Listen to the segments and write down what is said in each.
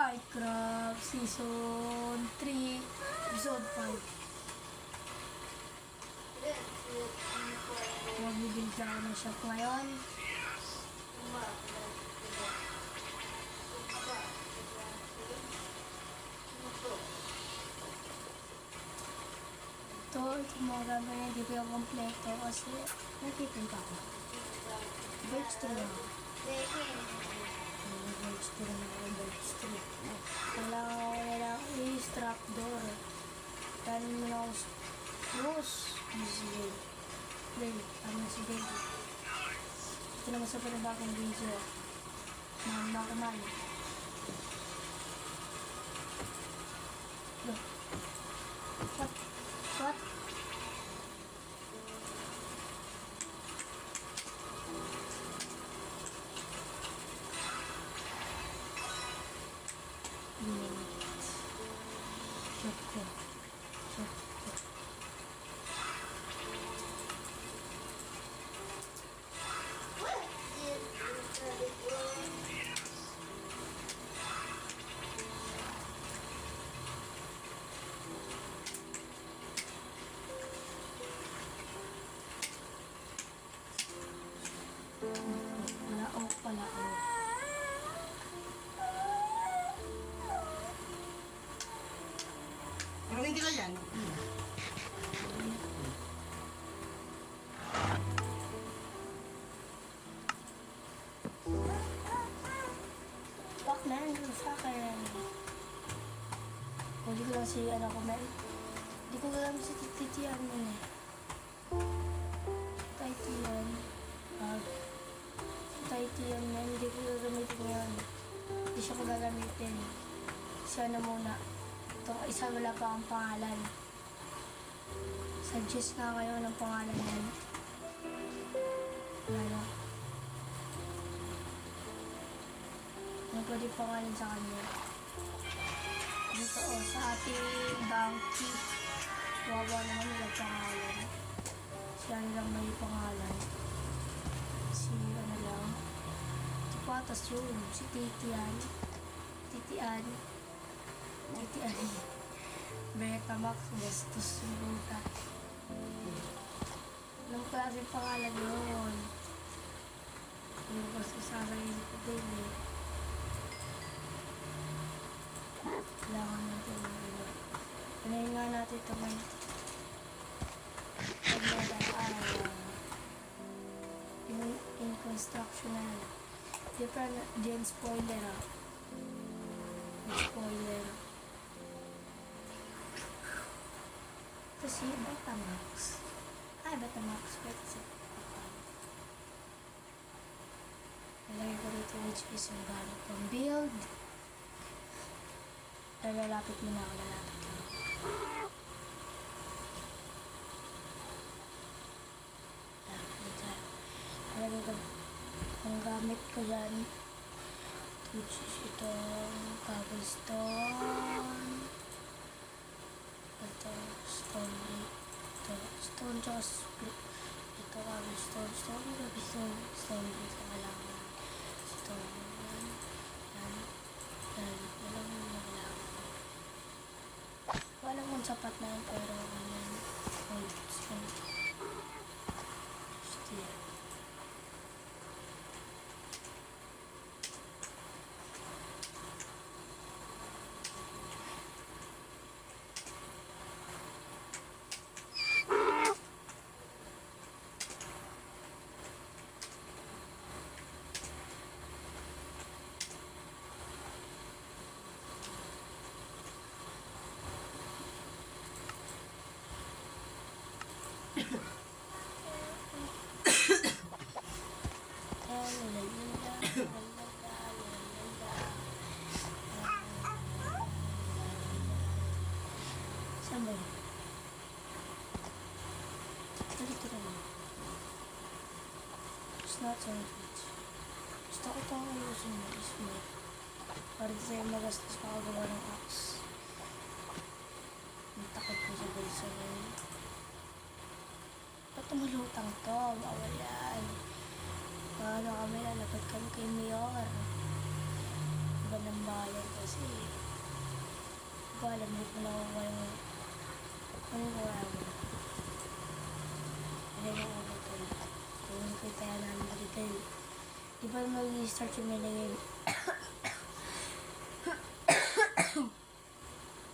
Minecraft Season 3 Episode 5. Magbibigla ako ng shop ngayon. Ito mga gamit na hindi ko yung kompleto kasi natipin ka ako. Birch tree lang ako. Birch tree lang ako. Birch tree. Kailangan ko nilang i-strap door. Kanin mo na ako rose. Easy game. Play. Ano si baby. Ito naman sa panabakang video. Mama ko man. Look. What? What? Choco. Palaok. Maraming kita yan. Fuck man, sa akin. Hindi ko lang si ano ko man. Hindi ko alam si titiyan yun eh. Titiyan. Titiyan man, hindi ko gagamitin yun. Hindi siya ko gagamitin. Siya na muna. Itong isa wala pa ang pangalan. Suggest nga kayo ng pangalan yan. Wala. Ano pwede pangalan sa kanya? Dito sa ating banky. Wawa naman nila pangalan. Siya nilang may pangalan. Si ano lang. Si Patas yun. Si Titian. Titian. Betamax. Gastos yung buta. Anong klase pangalan yun? Yung kasi sasarili ko din eh. Kailangan natin yung iba. Panayin nga natin ito may in construction na lang. Di pa din spoiler ah. Spoiler. Ito si Betamax. Ay, Betamax. Nalagay ko dito which is yung gamit pang build. Lalapit mo na ako, lalapit lang. Nalagay ko ang gamit ko dyan. Which is itong cobblestone. Ito, stone. Ito, stone, tsaka split. Ito, cobblestone, stone, cobblestone, stone. Ito, kailangan. Stone, yan. Walang kailangan. Walang kung sapat na yun, pero stone. Steel. Saan ba yun? Dito naman. It's not sandwich. Gusto ko itong ayusin mo is mo. Para di sa'yo magastos makagawa ng axe. Ang takot ko sa bulsa ngayon. Ba't tumalutang to? Mawalan. Paano kami lalapit kami kay Mayor? Iba ng pangalan kasi hindi ko alam, hindi ko nakuha yung ano ko alam. Ano yung ano ko yun. Kung kita yan namin dito yun. Di ba mag-start yung minigame?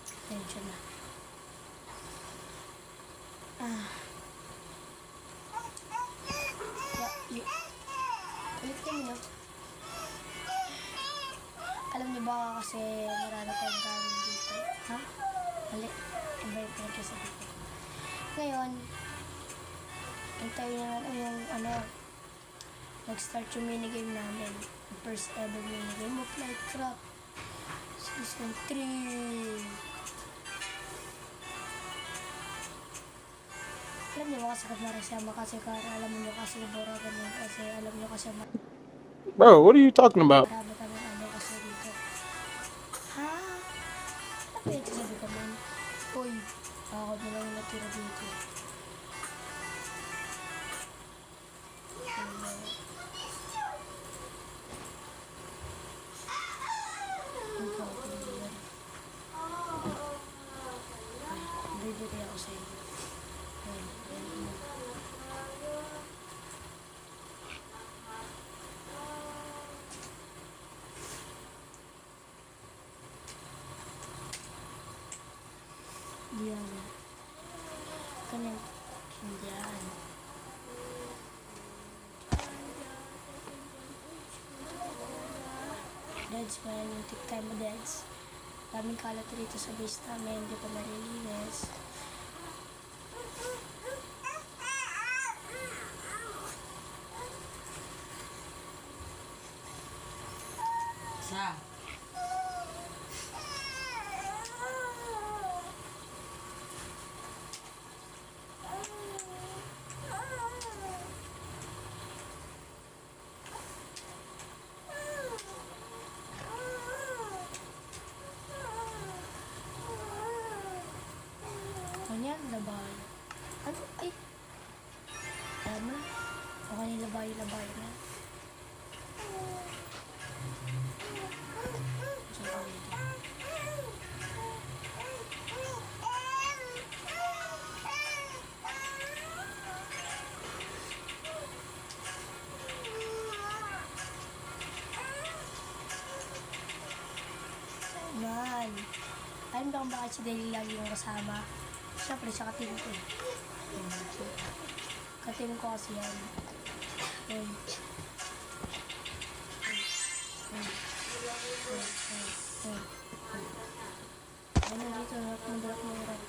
Attention na. Ulit kami nyo. Alam niyo ba kasi marami tayong gawin dito? Ha? Mali. Invite ko na sa dito. Ngayon, hintayin nyo yung ano, nag-start yung minigame namin. The first ever minigame of Lightcraft. Season 3. Alam niyo ba kasi Marasama kasi alam niyo kasi Bora ganun kasi alam niyo kasi Bro, what are you talking about? marami kami ano kasi dito. Ha? Ano ba yung sabi ko man? Uy, ako na lang yung natira dito. Bibigay ako sa inyo. Diyan. Connect. Diyan. Dads, wala yung TikTok mo, Dads. Daming kalat rito sa base namin. Hindi pa narilinis. Sa? Kanya, labay. Ano? Ay! Alam mo na. Okay na labay na. Saan ko dito? Yan. Alam ba kung bakit si Deli lagi yung kasama? Siyempre, siya katim ko eh. Katim ko kasi yan. Yan. Ano dito, harap ng harap ng harap.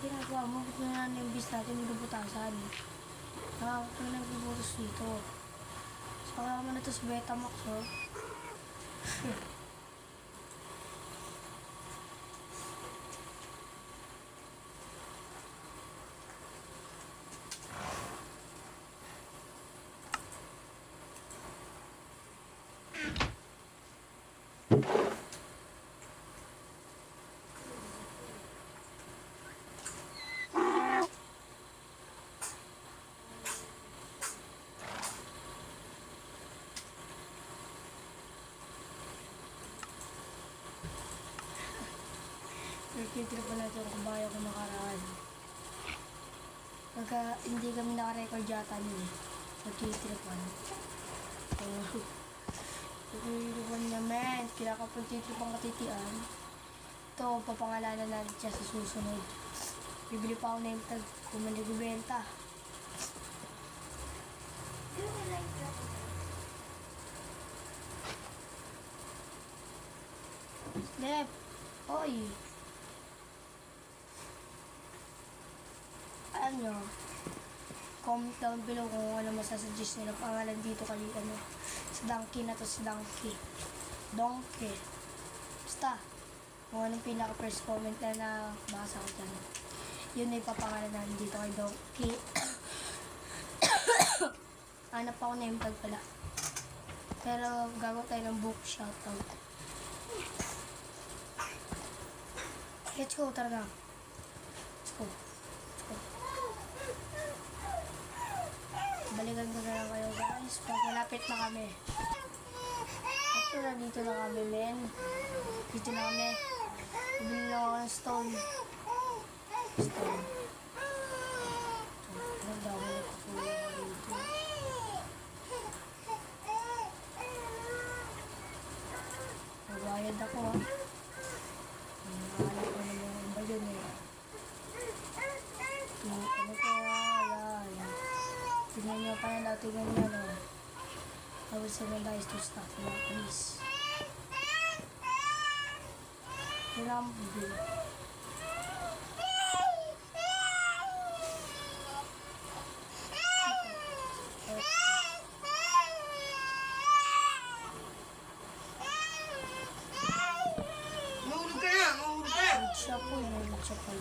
Ginagawa mo, ba't na yung bis natin binubutasan? Nakakot na nagbubutos dito. Saka naman ito sa Betamax, oh. Nagtitrip pa natin kung bayo ko nakaraan. Pagka hindi kami nakarecord yata niyo eh. Nagtitrip pa na. Nagtitrip pa naman. Kinakapag titrip ang katitian. Ito, papangalanan natin siya sa susunod. Bibili pa ako na yung tag kung manigubenta. Lep! Oy! Alam nyo, comment down below kung ano masasuggest nila pangalan dito kali ano, sa donkey na to, si Donkey. Donkey. Basta, kung anong pinaka-first comment na nabasa ko dyan, yun na ipapangalan namin dito kay Donkey. Hanap ako name tag pala. Pero gagawa tayo ng book shoutout. Let's go, tara. Let's go. Balikan ko na lang kayo guys pag malapit na kami. Ito na, dito na kami men. Dito na kami. Bibili lang ako ng stone. Ang dami na kukuha ko dito. Magbayad ako ha. Nakakalap ko naman ba yun eh. Ano ko yan. Tingnan nyo pa na, tingnan nyo no. I will send you guys to stop na please. Yun ang bibili. Mahulog ka na, mahulog ka. Siya po yun, siya po.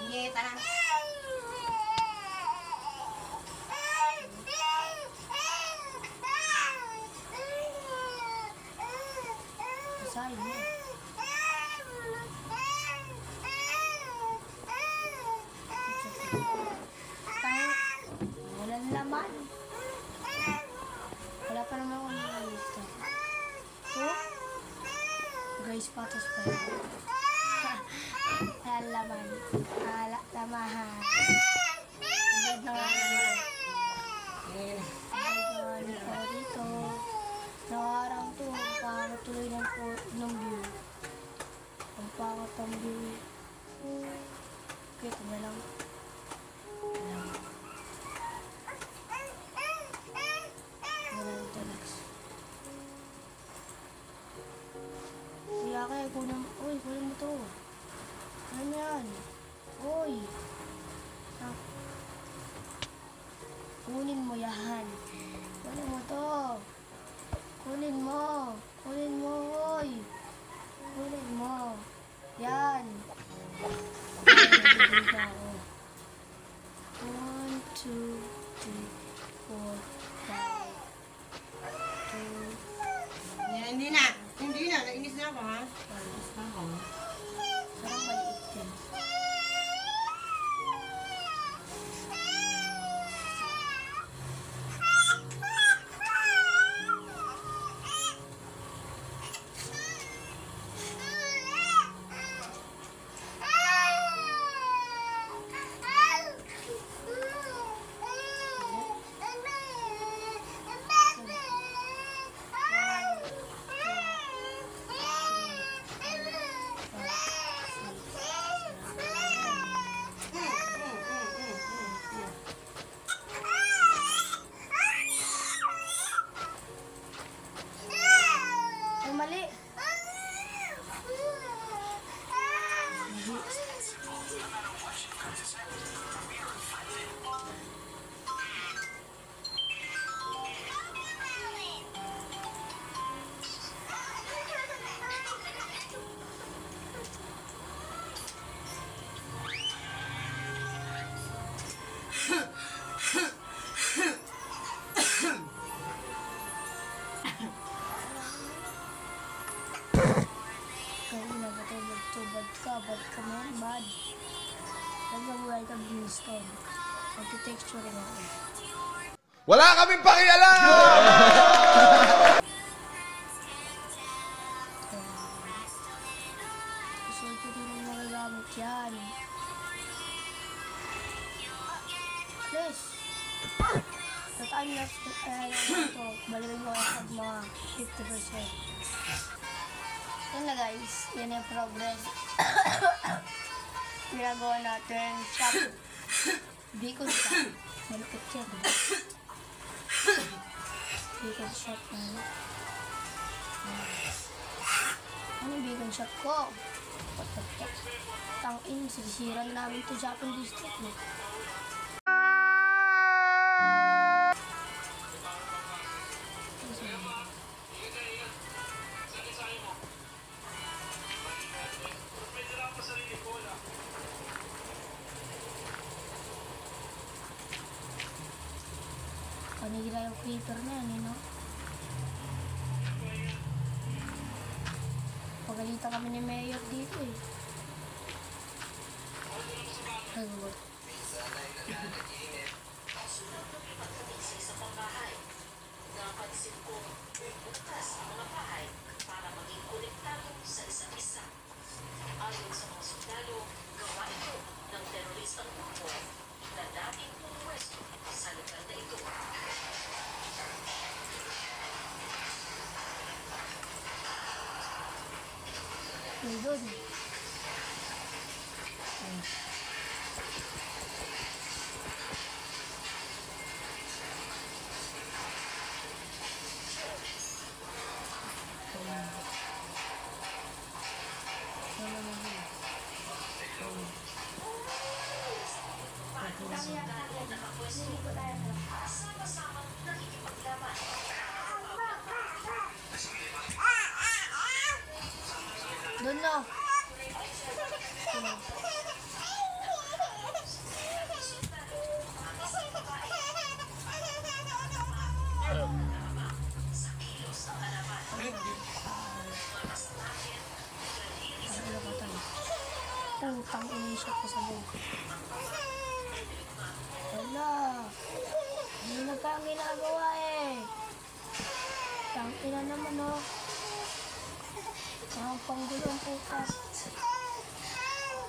Hindi, tara. Masay mo. Walang laman. Wala pa naman akong mga lista. So, guys, patos pa yun. Walang laman. Wala lamahan. Ubod na nga nito. Ubod na nga nito dito. Nakarang to, ang pangat tuloy ng view. Ang pangat ang view. Okay, ito na lang. Kaya kaya kunin mo. Uy, kunin mo to. Ano yan? Uy. Ah. Kunin mo yan. Kunin mo to. Kunin mo. Kunin mo, uy. Kunin mo. Yan. Bibig ako. 1, 2, 3, 4, 5. 2, Hindi na. Hindi na. Nainis na ako, ha? Nainis na ako. Sarang maliit din. Mali. Bad ka man, bad. Nag-away ka Brimstone. Mag-texture rin ako. Wala kaming pakialam! Gusto ko din ang magagamit yan. Please! Tataan na ito. Balikin mo ang mga 50%. Yan na guys. Yan yung progress. Ginagawa natin shop. Beacon shop. Malupit yan. Beacon shop na. Ano yung beacon shop ko? Tang-in, sisiran namin to Japan District. paper na yan, no? Pagalitan kami ni Mayor dito eh. Sagot. Napansin kong bukas ang mga bahay para maging konektado sa isa't isa. Ayon sa mga sundalo, gawa ito ng teroristang grupo na dating pumuwesto sa lugar na ito. Doon. Sama-samang nakikipaglaban. Doon na. Putang inisip ko sa buhay. Wala. Hindi na pa ang ginagawa eh. Tangina naman oh. Ang panggulo ang puta.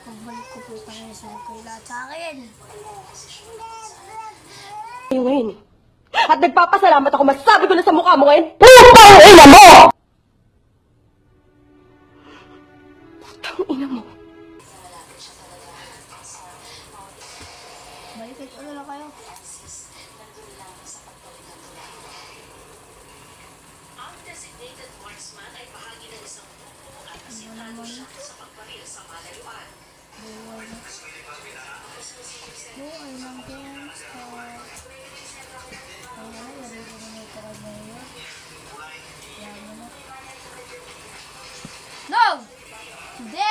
Pagbalik ko puta ngayon sa kayo lahat sa akin. Ngayon. At nagpapasalamat ako, masasabi ko na sa mukha mo ngayon, putang ina mo! Putang ina mo. Balikin ulo na kayo. Ang designated marksman ay bahagi ng isang grupo at asintado siya sa pagbaril sa malayuan. Buhay na. Buhay ng gangsta. Ay, yari ko na may tarag na yun. Yan mo na. No! Hindi!